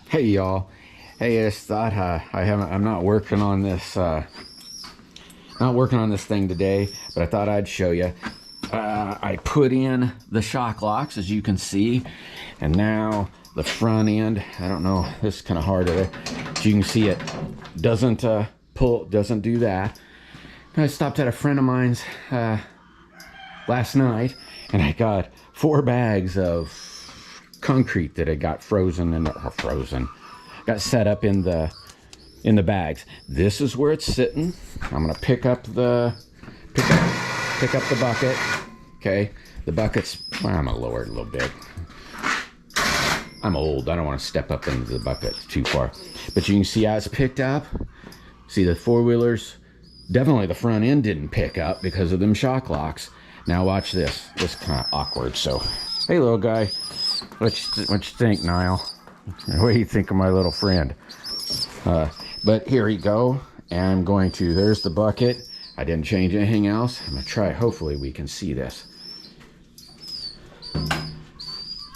Hey y'all. Hey, I just thought I'm not working on this thing today, but I thought I'd show you. I put in the shock locks, as you can see, and now the front end, I don't know, this is kind of hard to, as you can see, it doesn't doesn't do that. I stopped at a friend of mine's last night, and I got 4 bags of concrete that had got got set up in the bags. This is where it's sitting. I'm gonna pick up the bucket. Okay, the bucket's, well, I'm gonna lower it a little bit. I'm old, I don't want to step up into the bucket too far, but you can see how it's picked up. See the 4-wheelers, definitely the front end didn't pick up because of them shock locks. Now watch this. This is kind of awkward. So, hey little guy, what you think, Niall? What do you think of my little friend? But here you go. And I'm going to, there's the bucket. I didn't change anything else. I'm gonna try, hopefully we can see this.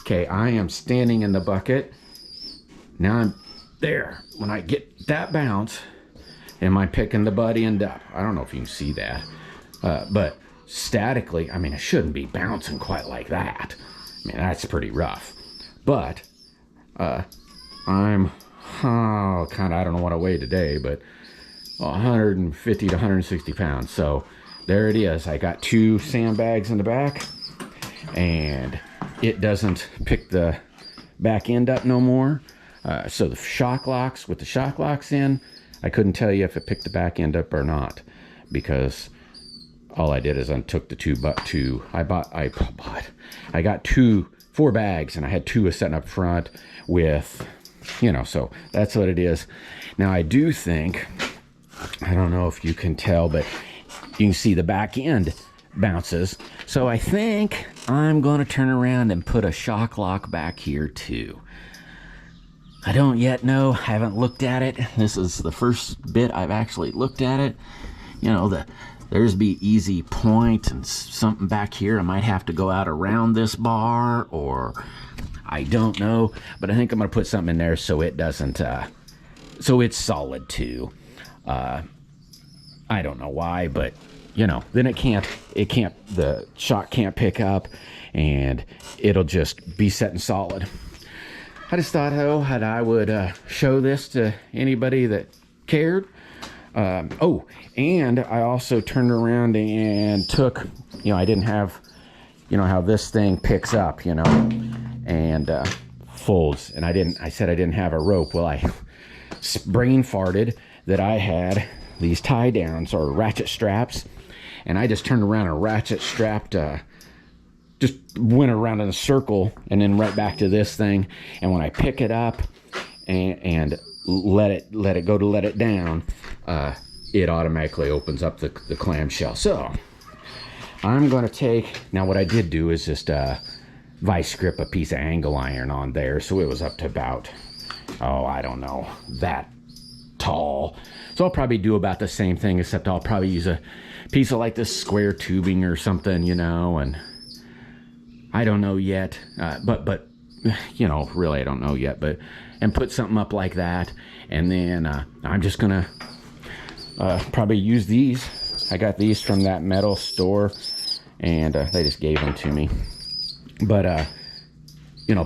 Okay, I am standing in the bucket. Now I'm there. When I get that bounce, am I picking the butt end up? I don't know if you can see that. But statically, I mean, it shouldn't be bouncing quite like that. I mean, that's pretty rough. But I'm kind of, I don't know what I weigh today, but 150 to 160 pounds. So there it is. I got 2 sandbags in the back, and it doesn't pick the back end up no more. So the shock locks, with the shock locks in, I couldn't tell you if it picked the back end up or not, because all I did is untook the I got 4 bags, and I had 2 sitting up front with, so that's what it is. Now I do think, I don't know if you can tell, but you can see the back end bounces. So I think I'm going to turn around and put a shock lock back here too. I don't yet know. I haven't looked at it. This is the first bit I've actually looked at it. There's be easy point and something back here. I might have to go out around this bar, or I don't know, but I think I'm gonna put something in there so it doesn't, so it's solid too. I don't know why, but then the shock can't pick up, and it'll just be set and solid. I just thought, that I would show this to anybody that cared. Oh, and I also turned around and took, I didn't have, how this thing picks up, and folds. And I said I didn't have a rope. Well, I brain farted that I had these tie downs or ratchet straps, and I just turned around and ratchet strapped, just went around in a circle and then right back to this thing. And when I pick it up and let it go to let it down, it automatically opens up the clamshell. So I'm going to take, now what I did do is just vice grip a piece of angle iron on there, so it was up to about, I don't know, that tall. So I'll probably do about the same thing, except I'll probably use a piece of like this square tubing or something, and I don't know yet, but really I don't know yet, and put something up like that. And then I'm just gonna probably use these. I got these from that metal store, and they just gave them to me. But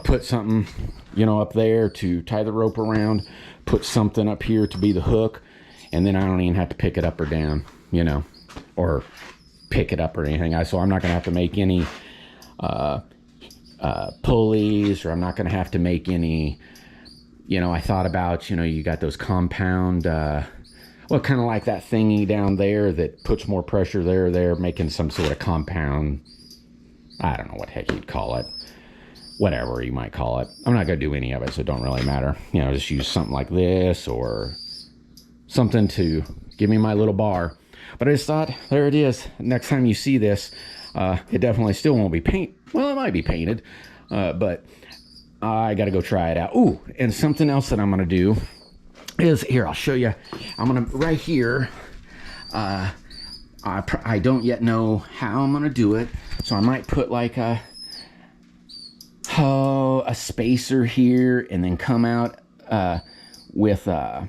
put something up there to tie the rope around, put something up here to be the hook, and then I don't even have to pick it up or down, or pick it up or anything. So I'm not gonna have to make any pulleys, or I'm not gonna have to make any, I thought about, you got those compound, kind of like that thingy down there that puts more pressure there, making some sort of compound, I don't know what the heck you'd call it, whatever you might call it. I'm not gonna do any of it, so it don't really matter. Just use something like this or something to give me my little bar. But I just thought, there it is. Next time you see this, it definitely still won't be well, it might be painted, but I gotta go try it out. Ooh, and something else that I'm gonna do is, here, I'll show you. I'm gonna, right here, I don't yet know how I'm gonna do it, so I might put like a spacer here and then come out with oh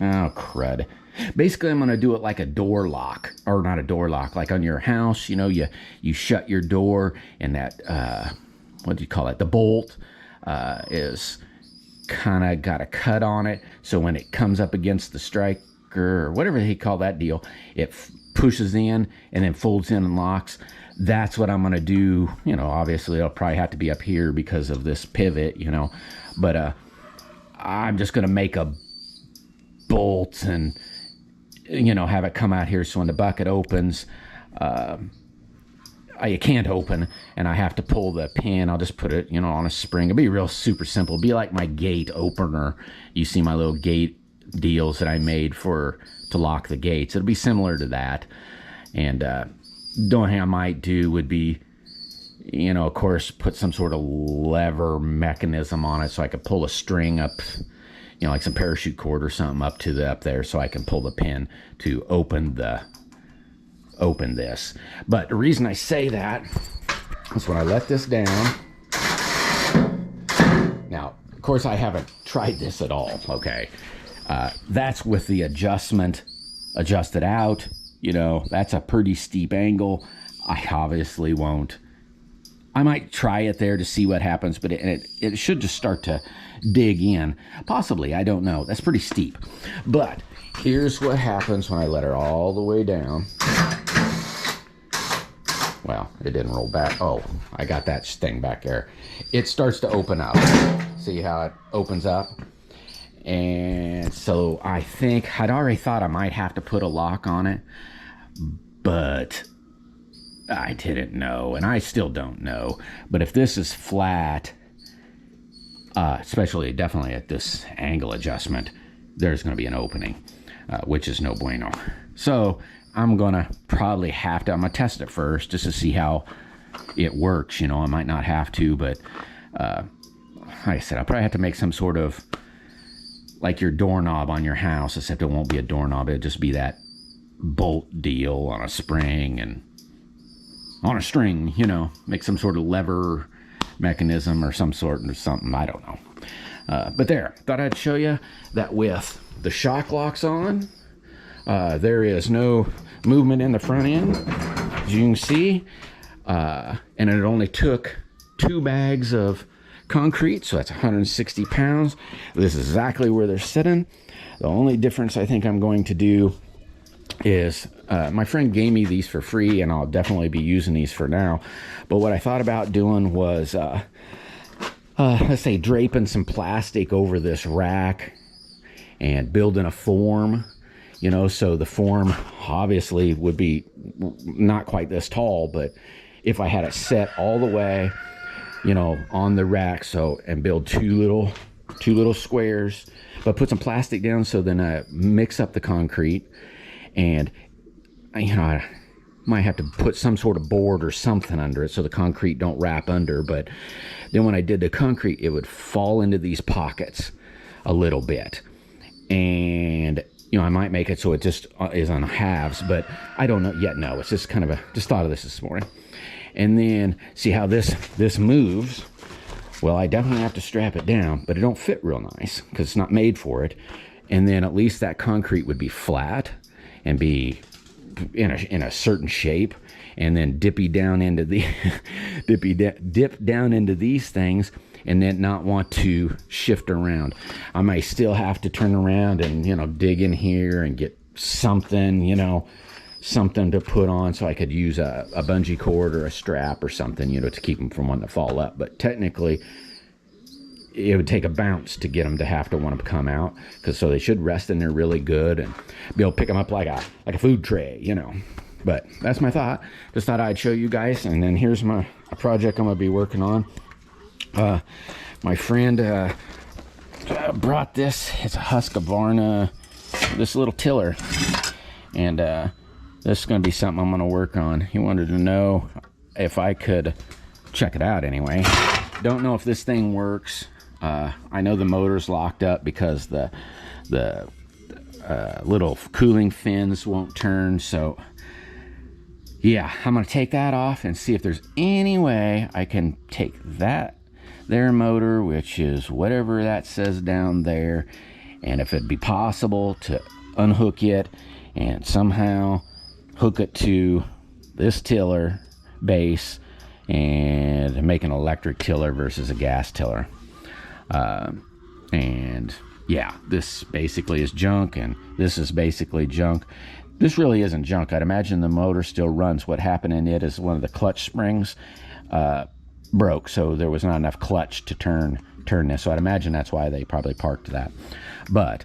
crud. Basically, I'm going to do it like a door lock, or not a door lock, like on your house. You know, you shut your door, and that what do you call it? The bolt is kind of got a cut on it, so when it comes up against the striker or whatever they call that deal, it pushes in and then folds in and locks. That's what I'm going to do. You know, obviously it'll probably have to be up here because of this pivot, you know, but I'm just going to make a bolt and, you know, have it come out here so when the bucket opens, it can't open, and I have to pull the pin. I'll just put it, you know, on a spring. It'll be real super simple. It'll be like my gate opener. You see my little gate deals that I made to lock the gates. It'll be similar to that. And the only thing I might do would be, you know, of course, put some sort of lever mechanism on it so I could pull a string up, you know, like some parachute cord or something up there so I can pull the pin to open this. But the reason I say that is when I let this down. Now, of course, I haven't tried this at all, okay? That's with the adjustment adjusted out. You know, that's a pretty steep angle. I obviously won't. I might try it there to see what happens, but it should just start to dig in. Possibly, I don't know. That's pretty steep. But here's what happens when I let her all the way down. Well, it didn't roll back. Oh, I got that thing back there. It starts to open up. See how it opens up? And so I think I'd already thought I might have to put a lock on it, but I didn't know, and I still don't know. But if this is flat, especially definitely at this angle adjustment, there's going to be an opening, which is no bueno. So I'm going to probably have to, I'm going to test it first just to see how it works. You know, I might not have to, but like I said, I'll probably have to make some sort of, like your doorknob on your house, except it won't be a doorknob. It'll just be that bolt deal on a spring and on a string, you know, make some sort of lever mechanism or some sort of something. I don't know. But there, thought I'd show you that with the shock locks on, there is no movement in the front end, as you can see. And it only took 2 bags of concrete, so that's 160 pounds. This is exactly where they're sitting. The only difference I think I'm going to do is, my friend gave me these for free, and I'll definitely be using these for now. But what I thought about doing was, let's say draping some plastic over this rack and building a form, you know, so the form obviously would be not quite this tall, but if I had it set all the way, you know, on the rack, so, and build two little squares, but put some plastic down, so then I mix up the concrete, and, you know, I might have to put some sort of board or something under it so the concrete don't wrap under. But then when I did the concrete, it would fall into these pockets a little bit, and, you know, I might make it so it just is on halves, but I don't know yet. No, it's just kind of just thought of this morning. And then see how this moves. Well, I definitely have to strap it down, but it don't fit real nice because it's not made for it. And then at least that concrete would be flat and be in a certain shape, and then dip down into the dip down into these things, and then not want to shift around. I may still have to turn around and, you know, dig in here and get something, you know, something to put on so I could use a bungee cord or a strap or something, you know, to keep them from wanting to fall up. But technically, it would take a bounce to get them to have to want to come out, because so they should rest in there really good and be able to pick them up like a food tray, you know. But that's my thought. Just thought I'd show you guys. And then here's a project I'm going to be working on. My friend brought this. It's a Husqvarna, this little tiller, and this is going to be something I'm going to work on. He wanted to know if I could check it out anyway. Don't know if this thing works. I know the motor's locked up because the little cooling fins won't turn. So yeah, I'm going to take that off and see if there's any way I can take their motor, which is whatever that says down there. And if it'd be possible to unhook it and somehow hook it to this tiller base and make an electric tiller versus a gas tiller. And yeah, this basically is junk, and this is basically junk. This really isn't junk. I'd imagine the motor still runs. What happened in it is one of the clutch springs broke, so there was not enough clutch to turn this. So I'd imagine that's why they probably parked that. But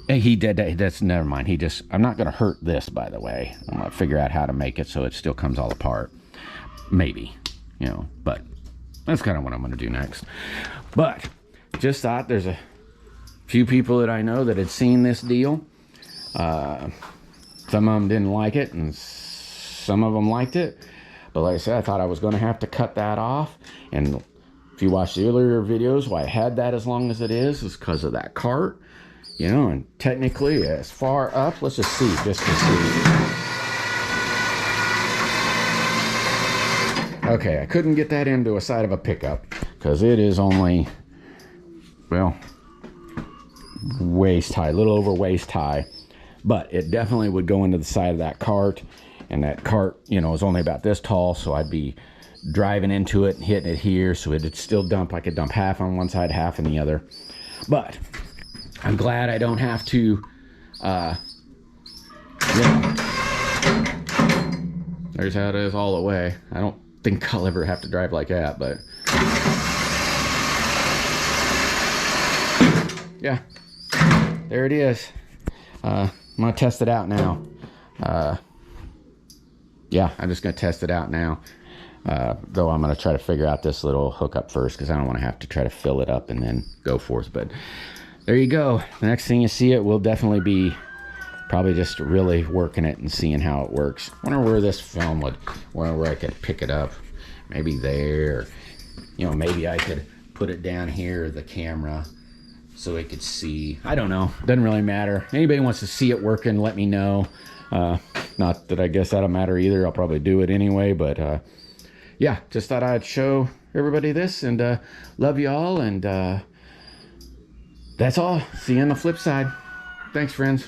he did. That's never mind. I'm not going to hurt this, by the way. I'm going to figure out how to make it so it still comes all apart. Maybe, you know, but that's kind of what I'm going to do next. But just thought there's a few people that I know that had seen this deal. Some of them didn't like it, and some of them liked it. But like I said, I thought I was going to have to cut that off. And if you watched the earlier videos, why I had that as long as it is because of that cart. You know, and technically as far up, let's just see, just to see. Okay, I couldn't get that into a side of a pickup because it is only, well, waist high, a little over waist high. But it definitely would go into the side of that cart. And that cart, you know, is only about this tall, so I'd be driving into it and hitting it here, so it'd still dump. I could dump half on one side, half on the other. But I'm glad I don't have to, you know, there's how it is all the way. I don't think I'll ever have to drive like that, but yeah, there it is. I'm gonna test it out now. Yeah, I'm just gonna test it out now. Though I'm gonna try to figure out this little hookup first because I don't want to have to try to fill it up and then go forth. But there you go. The next thing you see it will definitely be probably just really working it and seeing how it works. Wonder where this film would, where I could pick it up. Maybe there. You know, maybe I could put it down here, the camera, so it could see. I don't know. Doesn't really matter. Anybody wants to see it working, let me know. Not that I guess that'll matter either. I'll probably do it anyway. But yeah, just thought I'd show everybody this, and love you all, and that's all. See you on the flip side. Thanks, friends.